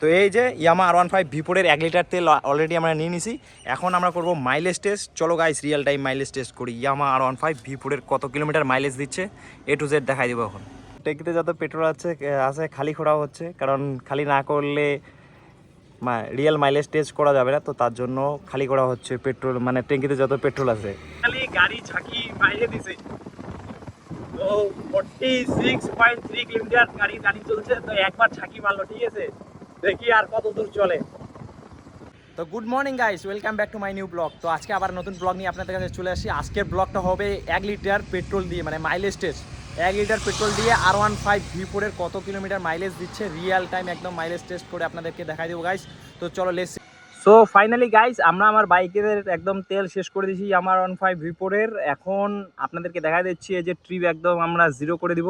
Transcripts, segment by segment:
তো এই যে ইয়ামা R15 V4-এর 1 লিটার তেল অলরেডি আমরা নিয়ে নিছি। এখন আমরা করব মাইলেজ টেস্ট। চলো guys real time mileage test করি। ইয়ামা R15 V4-এর কত কিলোমিটার মাইলেজ দিচ্ছে A to Z দেখাই দেবো এখন। ট্যাঙ্কিতে যত পেট্রোল আছে খালি করা হচ্ছে, কারণ খালি না করলে রিয়েল মাইলেজ টেস্ট করা যাবে না, তো তার জন্য খালি করা হচ্ছে পেট্রোল, মানে ট্যাঙ্কিতে যত পেট্রোল আছে। খালি গাড়ি ঝাঁকি বাইরে দিছে, তো 46.3 কিলোমিটার গাড়ি রানিং চলছে। তো একবার ঝাঁকি মারলো, ঠিক আছে, দেখি আর কত দূর চলে। তো good morning guys, welcome back to my new blog. তো আজকে আবার নতুন ব্লগ নিয়ে আপনাদের কাছে চলে আসি। আজকের ব্লগটা হবে 1 লিটার পেট্রোল দিয়ে, মানে মাইলেজ টেস্ট। 1 লিটার পেট্রোল দিয়ে R15 V4-এর কত কিলোমিটার মাইলেজ দিচ্ছে রিয়েল টাইম একদম মাইলেজ টেস্ট করে আপনাদেরকে দেখাই দেবো গাইস। তো চলো লেটস। সো ফাইনালি গাইস, আমরা আমার বাইকের একদম তেল শেষ করে দিয়েছি আমার R15 V4-এর। এখন আপনাদেরকে দেখা দিচ্ছি এই যে ট্রিপ একদম আমরা 0 করে দিব।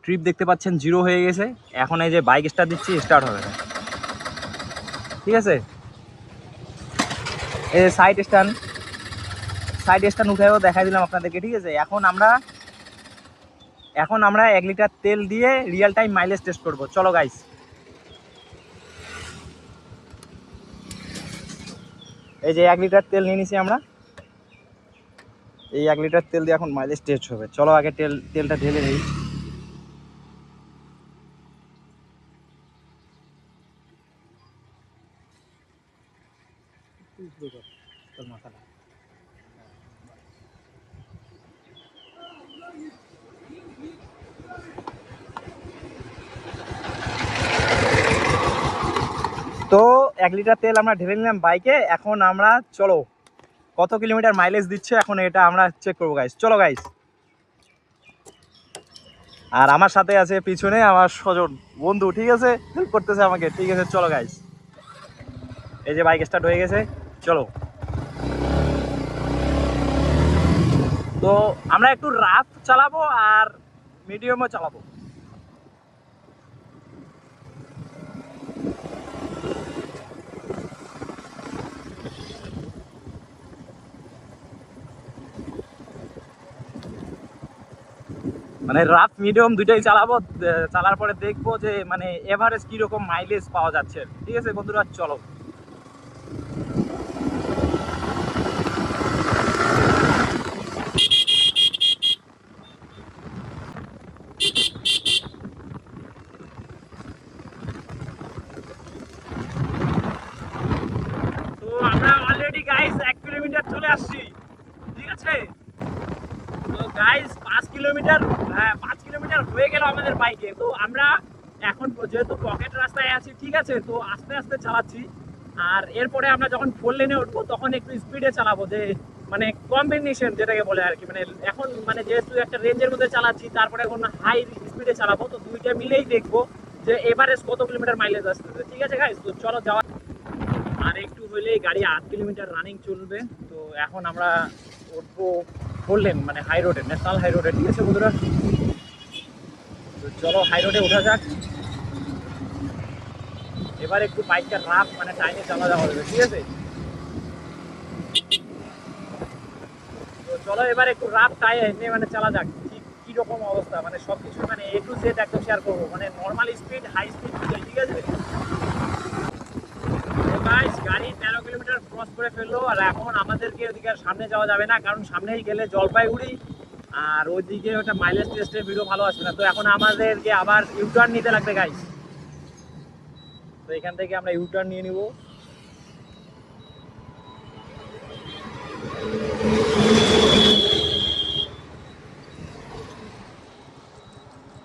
ট্রিপ দেখতে পাচ্ছেন 0 হয়ে গেছে। এখন এই যে বাইক স্টার্ট দিচ্ছি, স্টার্ট হবে না, ঠিক আছে। এই সাইড স্ট্যান্ড উঠেও দেখা দিলাম আপনাদেরকে, ঠিক আছে। এখন আমরা 1 লিটার তেল দিয়ে রিয়েল টাইম মাইলেজ টেস্ট করব। চলো গাইস। এই যে 1 লিটার তেল নিয়ে নিছি আমরা। এই 1 লিটার তেল দিয়ে এখন মাইলেজ টেস্ট হবে। চলো আগে তেলটা ঢেলে নিই। তো 1 লিটার তেল আমরা ঢেলে নিলাম বাইকে। এখন আমরা চলো কত কিলোমিটার মাইলেজ দিচ্ছে এখন এটা আমরা চেক করবো গাইস। চলো গাইস। আর আমার সাথে আছে পিছনে আমার স্বজন বন্ধু, ঠিক আছে, হেল্প করতেছে আমাকে, ঠিক আছে। চলো গাইস, এই যে বাইক স্টার্ট হয়ে গেছে, চলো। তো আমরা একটু রাফ চালাবো আর মিডিয়ামও চালাবো। মানে রাফ মিডিয়াম দুইটাই চালাবো। চালার পরে দেখবো যে মানে এভারেজ কিরকম মাইলেজ পাওয়া যাচ্ছে, ঠিক আছে বন্ধুরা। চলো। তো আমরা অলরেডি গাইস 1 কিলোমিটার চলে আসছি, ঠিক আছে। তো গাইস 5 কিলোমিটার হয়ে গেল আমাদের বাইকে। তো আমরা এখন যেহেতু পকেট রাস্তায় আছি, ঠিক আছে, তো আস্তে আস্তে চালাচ্ছি। আর এরপরে আমরা যখন 4 লেনে উঠবো তখন একটু স্পিডে চালাবো, যে মানে কম্বিনেশন যেটাকে বলে আর কি। মানে এখন মানে যেহেতু একটা রেঞ্জের মধ্যে চালাচ্ছি, তারপরে এখন হাই স্পিডে চালাবো। তো দুইটা মিলেই দেখবো যে এভারেজ কত কিলোমিটার মাইলেজ আসতেছে, ঠিক আছে গাইস। তো চলো যাওয়া। আর একটু হইলেই গাড়ি 8 কিলোমিটার রানিং চলবে। তো এখন আমরা উঠবো 4 লেন, মানে হাই রোডে, ন্যাশনাল হাই রোডে, ঠিক আছে বন্ধুরা। তো চলো হাই রোডে ওঠা যাক। এবার একটু বাইকটা রাফ মানে টাইমে চালা যাওয়া হবে, ঠিক আছে। তো চলো এবার একটু রাফ টাইমে মানে চালা যাক, কি রকম অবস্থা, মানে সবকিছু মানে A to Z একদম শেয়ার করবো, মানে নর্মাল স্পিড, হাই স্পিড, ঠিক আছে। গাড়ি 13 কিলোমিটার ক্রস করে ফেললো। আর এখন আমাদেরকে ওদিকে সামনে যাওয়া যাবে না, কারণ সামনেই গেলে জলপাইগুড়ি, আর ওইদিকে ওটা মাইলেজ টেস্টের ভিডিও ভালো আসবে না। তো এখন আমাদেরকে আবার ইউটার্ন নিতে লাগবে গাইস। তো এখান থেকে আমরা ইউটার্ন নিয়ে নিব।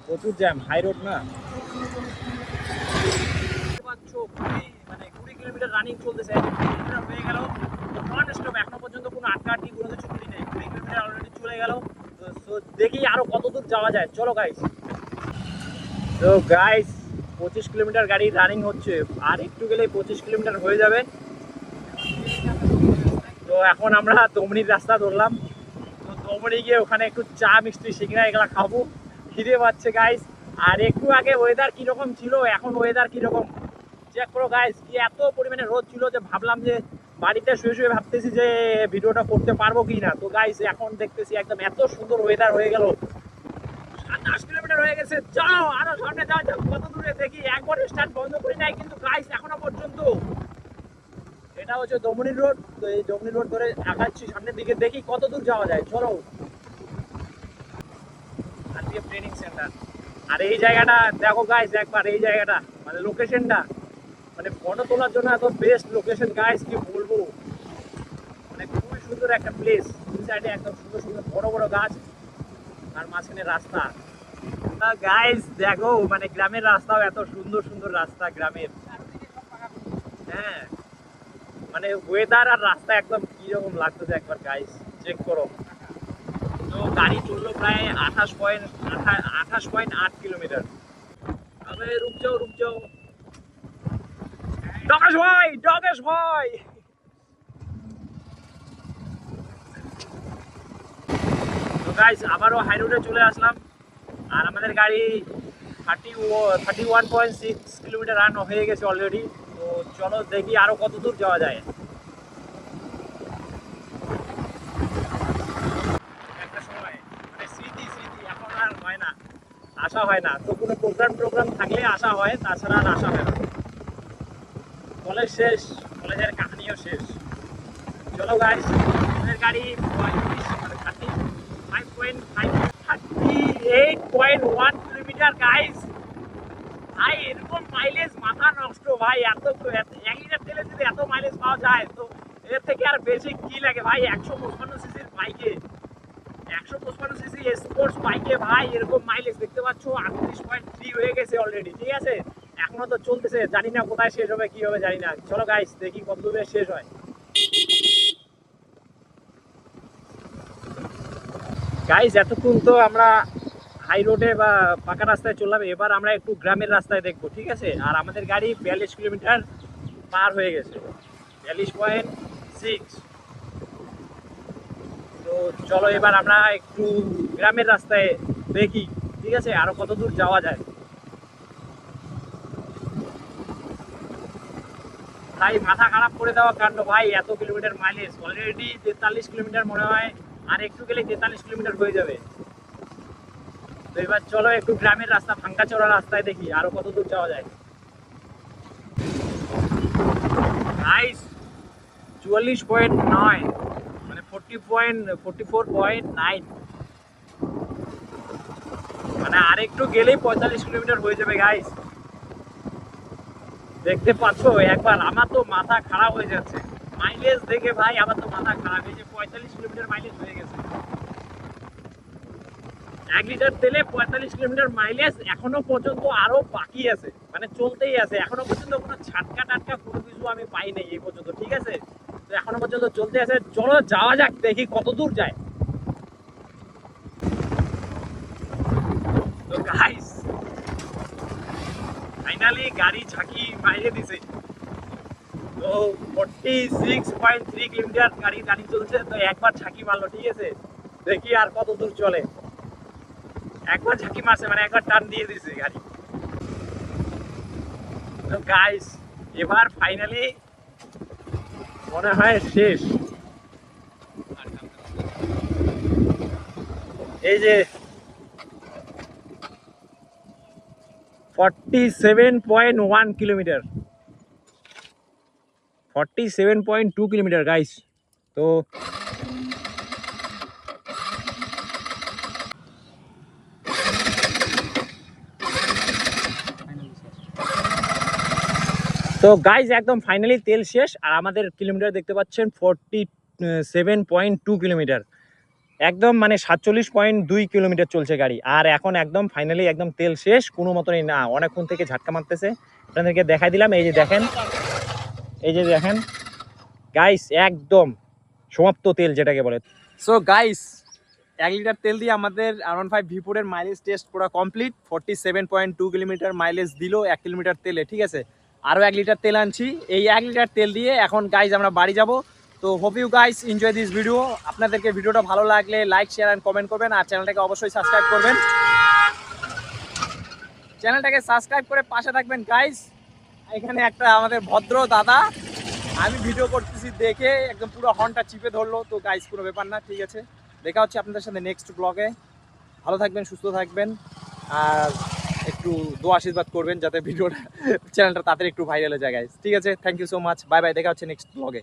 প্রচুর জ্যাম, হাই রোড না। মানে 20 কিলোমিটার রানিং চলতেছে, 1 কিলোমিটার হয়ে গেল। তো নন স্টপ, এখনো পর্যন্ত কোনো আটকাআটকি কোনো কিছু করি নেই। 20 কিলোমিটার অলরেডি চলে গেল। তো দেখি আরো কত দূর যাওয়া যায়। চলো গাইস। তো গাইস 25 কিলোমিটার গাড়ি রানিং হচ্ছে, আর একটু গেলেই 25 কিলোমিটার হয়ে যাবে। তো এখন আমরা দমনির রাস্তা ধরলাম। তো দমনি গিয়ে ওখানে একটু চা মিষ্টি সিঙ্গারা এগুলা খাবো, খিদে পাচ্ছে গাইস। আর একটু আগে ওয়েদার কিরকম ছিল, এখন ওয়েদার কিরকম চেক করো গাইস। কি এত পরিমাণে রোদ ছিল যে ভাবলাম যে বাড়িতে শুয়ে শুয়ে ভাবতেছি যে ভিডিওটা করতে পারবো কি না। তো গাইস এখন দেখতেছি একদম এত সুন্দর ওয়েদার হয়ে গেল, 10 কিলোমিটার হয়ে গেছে, চলো আরো সামনে যাওয়া যাক। কত দূরে দেখি, একবার স্টার্ট বন্ধ করি নাই কিন্তু গাইস এখনো পর্যন্ত। এটা হচ্ছে দমনি রোড, তো এই দমনি রোড ধরে আগাচ্ছি সামনের দিকে, দেখি কত দূর যাওয়া যায়। চলো, আরপিএফ ট্রেনিং সেন্টার। আর এই জায়গাটা দেখো গাইস একবার, এই জায়গাটা মানে লোকেশনটা, মানে ফটো তোলার জন্য এত বেস্ট লোকেশন গাইস, কি বলবো। মানে খুবই সুন্দর একটা প্লেস, দুই সাইডে একদম সুন্দর সুন্দর বড় বড় গাছ আর মাঝখানে রাস্তা। গাইস দেখো, মানে গ্রামের রাস্তাও এত সুন্দর সুন্দর রাস্তা গ্রামের। হ্যাঁ, মানে ওয়েদার আর রাস্তা একদম কিরকম লাগতেছে একবার গাইস চেক করো। তো গাড়ি চললো প্রায় 28.8 কিলোমিটার। তবে রুক যাও রুক যাও, ডগেশ ভাই, ডগেশ ভাই। তো গাইস আবারও হাই রোডে চলে আসলাম, আর আমাদের গাড়ি 31.6 কিলোমিটার রান হয়ে গেছে অলরেডি। তো চলো দেখি আরো কত দূর যাওয়া যায়। একটা সময় মানে স্মৃতি স্মৃতি, এখন আর হয় না, আসা হয় না। তো কোনো প্রোগ্রাম থাকলে আসা হয়, তাছাড়া আর আসা হয় না। কলেজ শেষ, কলেজের কাহিনীও শেষ। চলো গাইস, আমাদের গাড়ি 38.1 কিলোমিটার গাইস। ভাই এরকম মাইলেজ মাথা নষ্ট ভাই, এত 1 লিটার তেলে যদি এত মাইলেজ পাওয়া যায়, তো এর থেকে আর বেশি কি লাগে ভাই। 155 সিসির বাইকে, 155 সিসি স্পোর্টস বাইকে ভাই এরকম মাইলেজ দেখতে পাচ্ছ। 38.3 হয়ে গেছে অলরেডি, ঠিক আছে। এখনো তো চলতেছে, জানি না কোথায় শেষ হবে কি হবে জানি না। চলো গাইস দেখি কত দূরে শেষ হয়। গাইস এতক্ষণ তো আমরা হাই রোডে বা পাকা রাস্তায় চললাম, এবার আমরা একটু গ্রামের রাস্তায় দেখবো, ঠিক আছে। আর আমাদের গাড়ি 42 কিলোমিটার পার হয়ে গেছে, 42.6। তো চলো এবার আমরা একটু গ্রামের রাস্তায় দেখি, ঠিক আছে, আরো কত দূর যাওয়া যায়। ভাই মাথা খারাপ করে দেওয়া কাণ্ড ভাই, এত কিলোমিটার মাইলেজ অলরেডি 43 কিলোমিটার মনে হয়, আর একটু গেলে 43 কিলোমিটার হয়ে যাবে। তো এবার চলো একটু গ্রামের রাস্তা, ভাঙ্গা চড়া রাস্তায় দেখি আরো কত দূর যাওয়া যায়। গাইস 44.9 মানে 44.9, মানে আরেকটু গেলেই 45 কিলোমিটার হয়ে যাবে গাইস। দেখতে পাচ্ছ একবার, আমার তো মাথা খারাপ হয়ে যাচ্ছে মাইলেজ দেখে ভাই, আমার তো মাথা খারাপ। এই যে 45 কিলোমিটার মাইলেজ হয়ে গেছে, 1 লিটার তেলে 45 কিলোমিটার মাইলেজ এখনো পর্যন্ত আরো বাকি আছে, মানে চলতেই আছে। এখনো পর্যন্ত কোনো ছাটকা টাটকা কোনো কিছু আমি পাই নাই এই পর্যন্ত, ঠিক আছে। তো এখনো পর্যন্ত চলতে আছে, চলো যাওয়া যাক দেখি কত দূর যায়। তো গাইস ফাইনালি গাড়ি ঝাঁকি বাইরে দিছে। তো 46.3 কিলোমিটার গাড়ি চলছে। তো একবার ঝাঁকি মারলো, ঠিক আছে, দেখি আর কত দূর চলে। একবার ঝাঁকি মারছে মানে একবার টান দিয়ে দিছে গাড়ি। তো গাইস এবার ফাইনালি মনে হয় শেষ। এই যে 47.1 কিলোমিটার, 47.2 কিলোমিটার গাইস। তো তো গাইজ একদম ফাইনালি তেল শেষ, আর আমাদের কিলোমিটার দেখতে পাচ্ছেন 47.2 কিলোমিটার, একদম মানে 47.2 কিলোমিটার চলছে গাড়ি। আর এখন একদম ফাইনালি একদম তেল শেষ, কোনো মতনই না, অনেকক্ষণ থেকে ঝাটকা মারতেছে। আপনাদেরকে দেখাই দিলাম, এই যে দেখেন, এই যে দেখেন গাইস একদম সমাপ্ত তেল যেটাকে বলে। সো গাইস 1 লিটার তেল দিয়ে আমাদের R15 V4 এর মাইলেজ টেস্ট পুরো কমপ্লিট। 47.2 কিলোমিটার মাইলেজ দিল 1 কিলোমিটার তেলে, ঠিক আছে। আরও 1 লিটার তেল আনছি, এই 1 লিটার তেল দিয়ে এখন গাইজ আমরা বাড়ি যাব। তো hope you guys enjoy this video. আপনাদেরকে ভিডিওটা ভালো লাগলে লাইক শেয়ার অ্যান্ড কমেন্ট করবেন, আর চ্যানেলটাকে অবশ্যই সাবস্ক্রাইব করবেন, চ্যানেলটাকে সাবস্ক্রাইব করে পাশে থাকবেন গাইজ। এখানে একটা আমাদের ভদ্র দাদা, আমি ভিডিও করতেছি দেখে একদম পুরো হর্নটা চিপে ধরলো। তো গাইজ কোনো ব্যাপার না, ঠিক আছে, দেখা হচ্ছে আপনাদের সাথে নেক্সট ব্লগে। ভালো থাকবেন, সুস্থ থাকবেন, আর একটু দোয়া আশীর্বাদ করবেন যাতে ভিডিওটা চ্যানেলটা তাড়াতাড়ি একটু ভাইরাল হয়ে যায় গাইস। ঠিক আছে, thank you so much, bye bye, দেখা হচ্ছে নেক্সট ব্লগে।